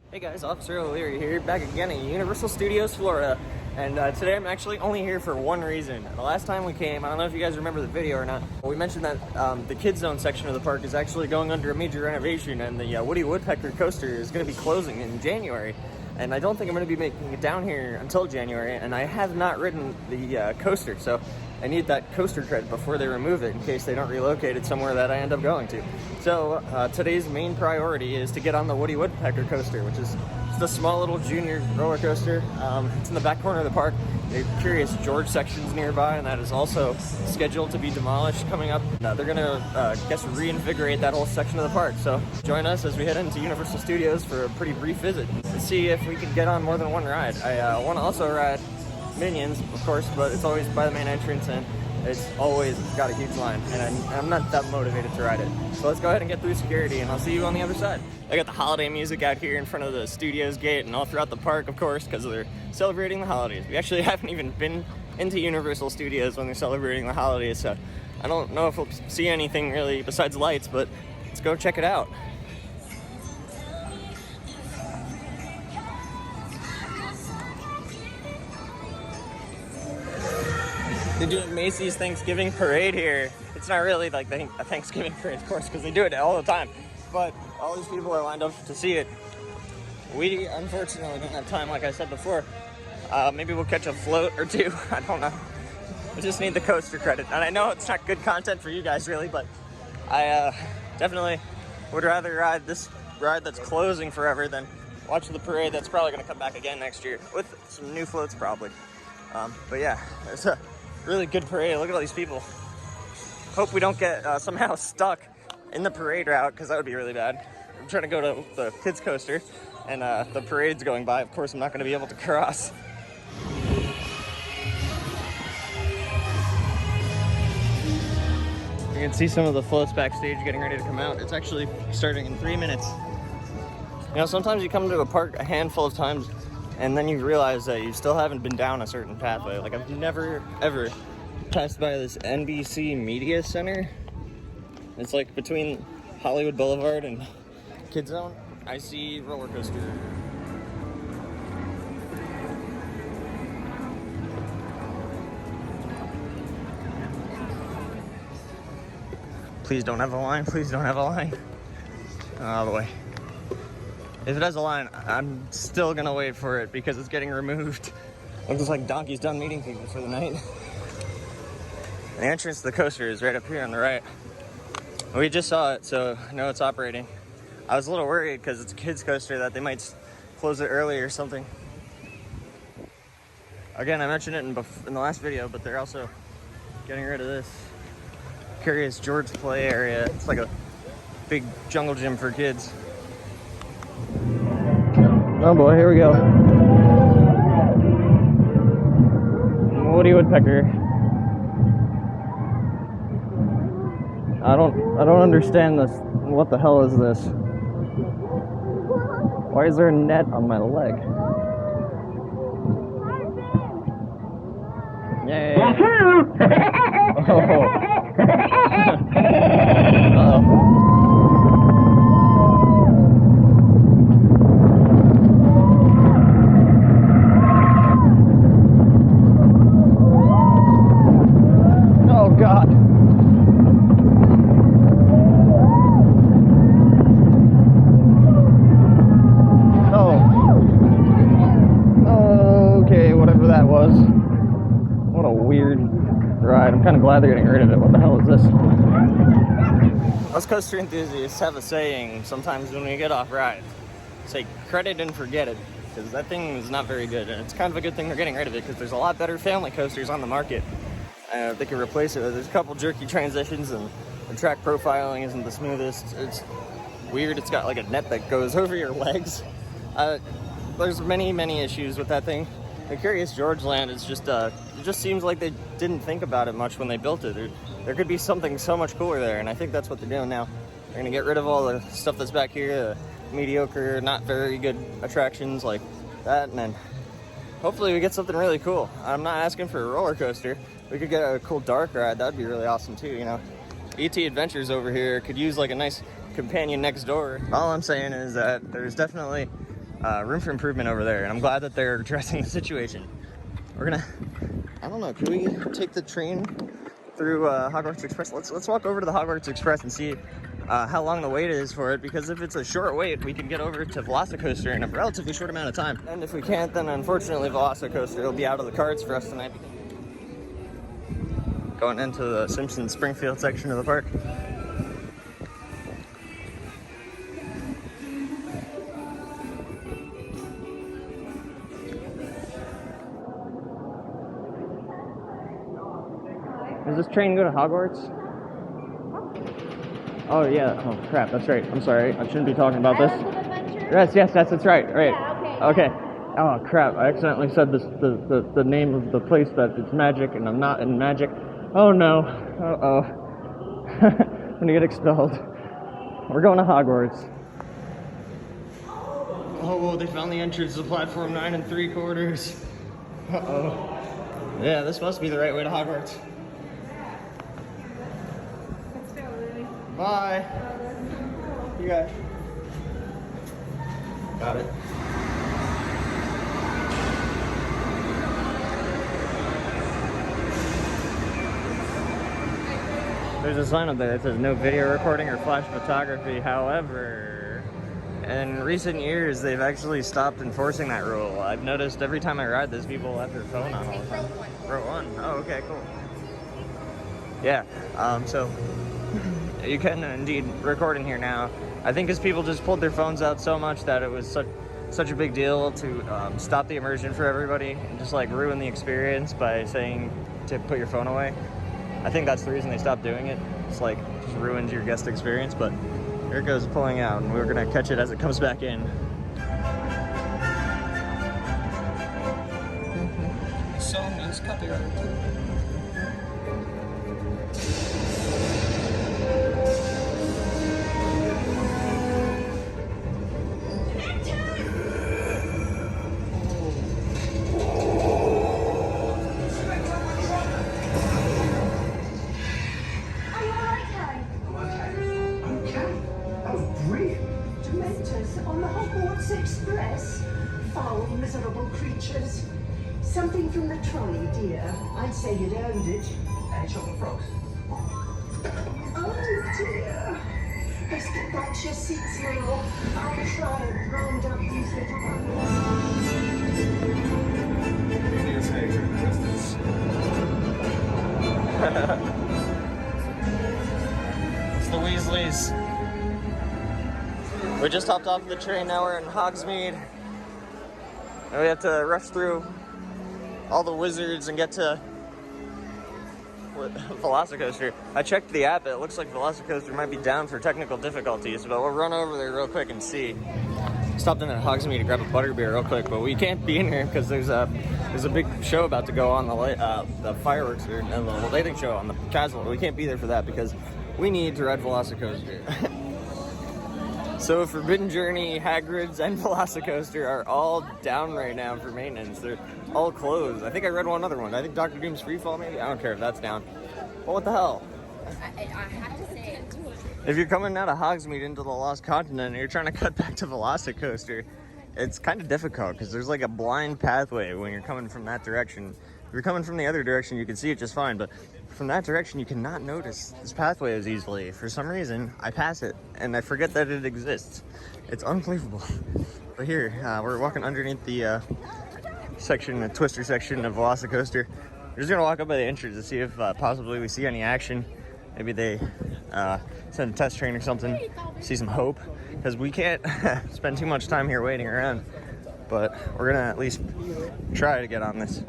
Hey guys, Officer O'Leary here, back again at Universal Studios, Florida. And today I'm actually only here for one reason. The last time we came, I don't know if you guys remember the video or not, but we mentioned that the KidZone section of the park is actually going under a major renovation, and the Woodpecker coaster is going to be closing in January. And I don't think I'm going to be making it down here until January, and I have not ridden the coaster, so I need that coaster credit before they remove it in case they don't relocate it somewhere that I end up going to. So today's main priority is to get on the Woodpecker coaster, which is just a small little junior roller coaster. It's in the back corner of the park. The Curious George section's nearby, and that is also scheduled to be demolished coming up. They're gonna, reinvigorate that whole section of the park. So join us as we head into Universal Studios for a pretty brief visit to see if we can get on more than one ride. I want to also ride Minions, of course, but it's always by the main entrance, and it's always got a huge line, and I'm not that motivated to ride it. So let's go ahead and get through security, and I'll see you on the other side. I got the holiday music out here in front of the studios gate and all throughout the park, of course, because they're celebrating the holidays. We actually haven't even been into Universal Studios when they're celebrating the holidays, so I don't know if we'll see anything really besides lights, but let's go check it out. They're doing Macy's Thanksgiving Parade here. It's not really like a Thanksgiving parade, of course, because they do it all the time. But all these people are lined up to see it. We, unfortunately, don't have time, like I said before. Maybe we'll catch a float or two. I don't know. We just need the coaster credit. And I know it's not good content for you guys, really, but I definitely would rather ride this ride that's closing forever than watch the parade that's probably going to come back again next year with some new floats, probably. But yeah, it's a really good parade. Look at all these people. Hope we don't get somehow stuck in the parade route, because that would be really bad. I'm trying to go to the kids coaster, and the parade's going by. Of course, I'm not going to be able to cross. You can see some of the floats backstage getting ready to come out. It's actually starting in 3 minutes. You know, sometimes you come to a park a handful of times, and then you realize that you still haven't been down a certain pathway. Like, I've never, ever passed by this NBC Media Center. It's like between Hollywood Boulevard and KidZone. I see roller coaster. Please don't have a line. Please don't have a line. Oh boy. If it has a line, I'm still gonna wait for it because it's getting removed. Looks like Donkey's done meeting people for the night. The entrance to the coaster is right up here on the right. We just saw it, so I know it's operating. I was a little worried because it's a kids coaster that they might close it early or something. Again, I mentioned it in the last video, but they're also getting rid of this Curious George play area. It's like a big jungle gym for kids. Oh boy, here we go. Woodpecker. I don't understand this. What the hell is this? Why is there a net on my leg? Yay! Oh. Uh-oh. I'm kind of glad they're getting rid of it. What the hell is this? Us coaster enthusiasts have a saying sometimes when we get off ride. Say, credit and forget it, because that thing is not very good, and it's kind of a good thing they're getting rid of it, because there's a lot better family coasters on the market. They can replace it. There's a couple jerky transitions, and the track profiling isn't the smoothest. It's weird. It's got like a net that goes over your legs. There's many issues with that thing. The Curious George land is just, it just seems like they didn't think about it much when they built it. There could be something so much cooler there, and I think that's what they're doing now. They're gonna get rid of all the stuff that's back here, the mediocre, not very good attractions like that, and then hopefully we get something really cool. I'm not asking for a roller coaster. We could get a cool dark ride. That'd be really awesome too, you know. ET Adventures over here could use like a nice companion next door. All I'm saying is that there's definitely room for improvement over there, and I'm glad that they're addressing the situation. We're gonna, I don't know, can we take the train through Hogwarts Express? Let's walk over to the Hogwarts Express and see how long the wait is for it, because if it's a short wait, we can get over to Velocicoaster in a relatively short amount of time. And if we can't, then unfortunately Velocicoaster will be out of the cards for us tonight. Going into the Simpson Springfield section of the park. Does this train go to Hogwarts? Oh yeah, oh crap, that's right. I'm sorry, I shouldn't be talking about this. Yes, that's right, right. Yeah, okay. Oh crap, I accidentally said the name of the place that it's magic, and I'm not in magic. Oh no, uh-oh. I'm gonna get expelled. We're going to Hogwarts. Oh, they found the entrance to platform 9 3/4. Uh-oh. Yeah, this must be the right way to Hogwarts. Bye. You guys. Got it. There's a sign up there that says no video recording or flash photography. However, in recent years, they've actually stopped enforcing that rule. I've noticed every time I ride this, people have their phone on all the time. Row 1. Oh, okay, cool. Yeah, so you can indeed record in here now. I think because people just pulled their phones out so much that it was such a big deal to stop the immersion for everybody and just like ruin the experience by saying to put your phone away. I think that's the reason they stopped doing it. It's like just ruins your guest experience, but here it goes pulling out, and we're gonna catch it as it comes back in. The song is copyrighted too. On the Hogwarts Express. Foul, miserable creatures. Something from the trolley, dear. I'd say you'd earned it. Any chocolate frogs? Oh, dear. Let's get back to your seats now. I'll try and round up these little Yes, hey, It's the Weasleys. We just hopped off the train, now we're in Hogsmeade. And we have to rush through all the wizards and get to Velocicoaster. I checked the app, it looks like Velocicoaster might be down for technical difficulties, but we'll run over there real quick and see. Stopped in at Hogsmeade to grab a butterbeer real quick, but we can't be in here because there's a big show about to go on, the fireworks or the lighting show on the castle. We can't be there for that because we need to ride Velocicoaster. So Forbidden Journey, Hagrid's, and Velocicoaster are all down right now for maintenance. They're all closed. I think I read one other one. I think Dr. Doom's Freefall maybe? I don't care if that's down. Well, what the hell? I have to say, If you're coming out of Hogsmeade into the Lost Continent and you're trying to cut back to Velocicoaster, it's kind of difficult because there's like a blind pathway when you're coming from that direction. If you're coming from the other direction, you can see it just fine, but from that direction, you cannot notice this pathway as easily. For some reason, I pass it, and I forget that it exists. It's unbelievable. But here, we're walking underneath the the twister section of Velocicoaster. We're just gonna walk up by the entrance to see if possibly we see any action. Maybe they send a test train or something, see some hope, because we can't spend too much time here waiting around. But we're gonna at least try to get on this.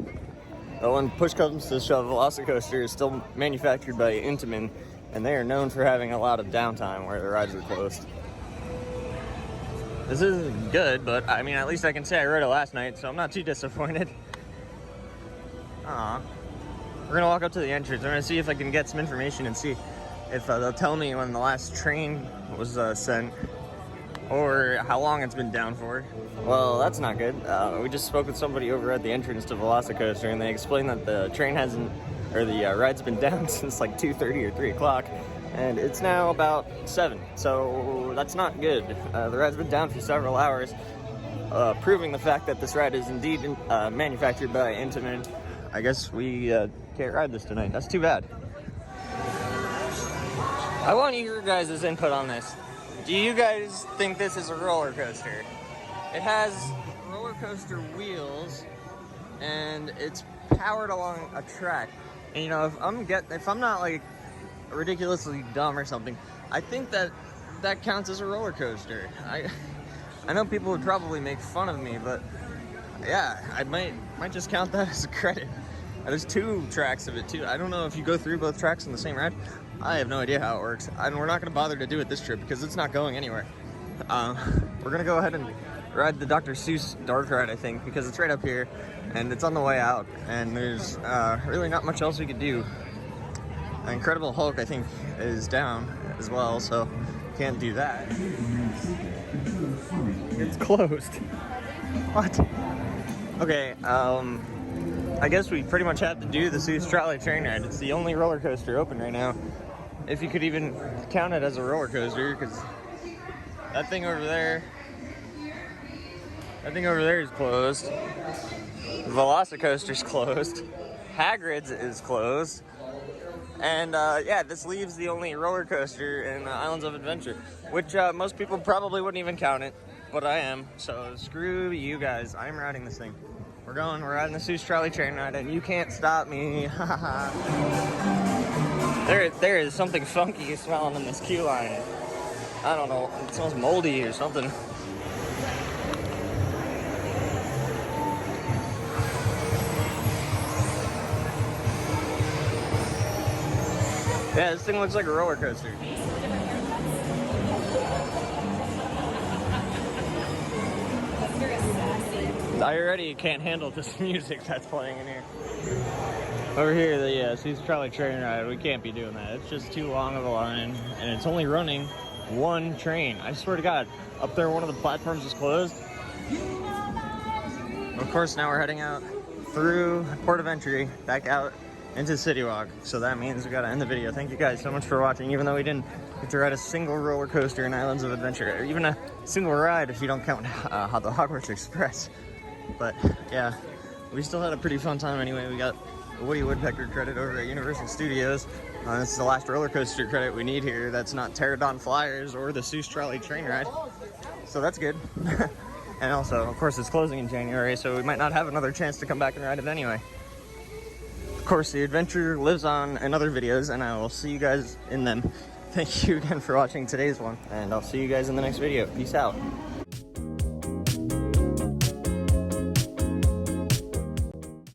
When push comes to shove, Velocicoaster is still manufactured by Intamin, and they are known for having a lot of downtime where the rides are closed. This isn't good, but I mean, at least I can say I rode it last night, so I'm not too disappointed. We're gonna walk up to the entrance. I'm gonna see if I can get some information and see if they'll tell me when the last train was sent, or how long it's been down for. Well, that's not good. We just spoke with somebody over at the entrance to Velocicoaster, and they explained that the train the ride's been down since like 2:30 or 3 o'clock, and it's now about 7, so that's not good. The ride's been down for several hours, proving the fact that this ride is indeed manufactured by Intamin. I guess we can't ride this tonight. That's too bad. I want your guys' input on this. Do you guys think this is a roller coaster? It has roller coaster wheels, and it's powered along a track. And you know, if I'm not like ridiculously dumb or something, I think that counts as a roller coaster. I know people would probably make fun of me, but yeah, I might just count that as a credit. There's 2 tracks of it too. I don't know if you go through both tracks in the same ride. I have no idea how it works, and we're not going to bother to do it this trip because it's not going anywhere. We're going to go ahead and ride the Dr. Seuss dark ride, I think, because it's right up here and it's on the way out, and there's really not much else we could do. Incredible Hulk, I think, is down as well, so can't do that. It's closed. What? Okay, I guess we pretty much have to do the Seuss trolley train ride. It's the only roller coaster open right now, if you could even count it as a roller coaster, because that thing over there is closed. Velocicoaster's closed. Hagrid's is closed. And yeah, this leaves the only roller coaster in Islands of Adventure, which most people probably wouldn't even count it, but I am. So screw you guys. I'm riding this thing. We're riding the Seuss trolley train ride, and you can't stop me. There is something funky smelling in this queue line. I don't know. It smells moldy or something. Yeah, this thing looks like a roller coaster. I already can't handle this music that's playing in here. Over here, the Seuss trolley train ride, we can't be doing that. It's just too long of a line, and it's only running 1 train. I swear to God, up there one of the platforms is closed. Of course, now we're heading out through Port of Entry, back out into City Walk. So that means we gotta end the video. Thank you guys so much for watching, even though we didn't get to ride a single roller coaster in Islands of Adventure, or even a single ride if you don't count the Hogwarts Express. But yeah, we still had a pretty fun time anyway. We got a Woody Woodpecker credit over at Universal Studios. This is the last roller coaster credit we need here. That's not Pterodon Flyers or the Seuss trolley train ride. So that's good. And also, of course, it's closing in January, so we might not have another chance to come back and ride it anyway. Of course, the adventure lives on in other videos, and I will see you guys in them. Thank you again for watching today's one, and I'll see you guys in the next video. Peace out.